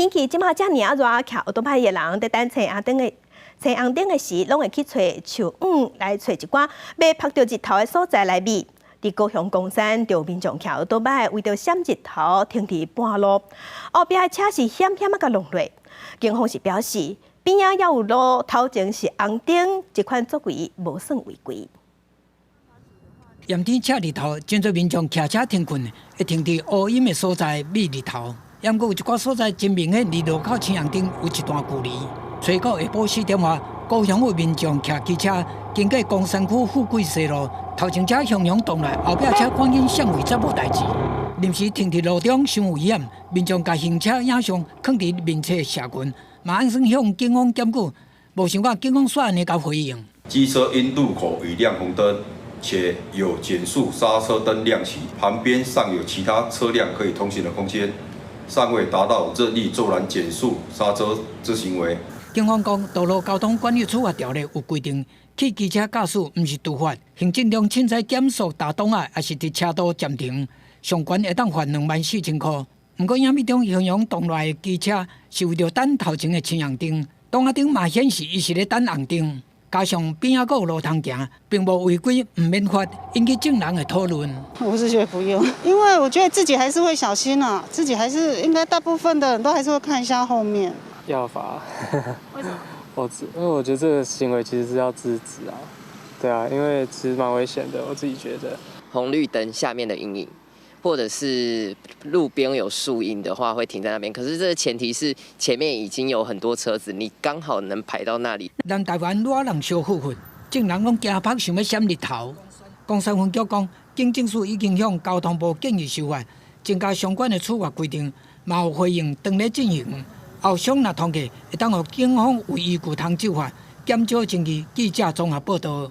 天气即马遮尔啊热，骑奥多拜的人在等车红灯的时，拢会去找树来找一寡要拍到日头的所在来觅。伫高雄公山，就有民众骑奥多拜为着闪日头，停伫半路，后壁的车是险险啊甲弄落。警方是表示，边仔要有路，头前是红灯，这款作为无算违规。炎天赤日头，真侪民众骑车停困，会停伫乌阴的所在觅日头。也过有一寡所在真明显离路口青红灯有一段距离。随到下晡4点外，高雄有民众骑机车经过公山区富贵西路，头前车向阳动来，后壁车赶紧闪回，则无代志。临时停伫路中伤危险，民众将行车影像放伫面册社群，马鞍山向警方检举。无想到警方煞安尼甲回应。机车因路口已亮红灯，且有减速刹车灯亮起，旁边尚有其他车辆可以通行的空间，尚未达到任意骤然减速刹车之行为。警方讲，道路交通管理处罚条例有规定，汽机车驾驶毋是违法，行政中凊彩减速打档啊，也是伫车道暂停，上悬会当罚24000块。不过，影片中向阳动来的机车是为着等头前的青红灯，档仔顶嘛显示伊是咧等红灯，加上边仔还有路通行，并无违规唔免罚，引起众人的讨论。我是觉得不用，因为我觉得自己还是会小心啊，自己还是应该大部分的人都还是会看一下后面。要罚。为什么？因为我觉得这个行为其实是要制止啊，对啊，因为其实蛮危险的，我自己觉得。红绿灯下面的阴影，或者是路边有树荫的话，会停在那边。可是这个前提是前面已经有很多车子，你刚好能排到那里。南台湾偌人小富裕，众人拢惊拍想要闪日头。公山分局讲，警政署已经向交通部建议修法，增加相关的处罚规定，嘛有回应当咧进行。后续若通过，会当予警方有依据通执法，减少争议。记者综合报道。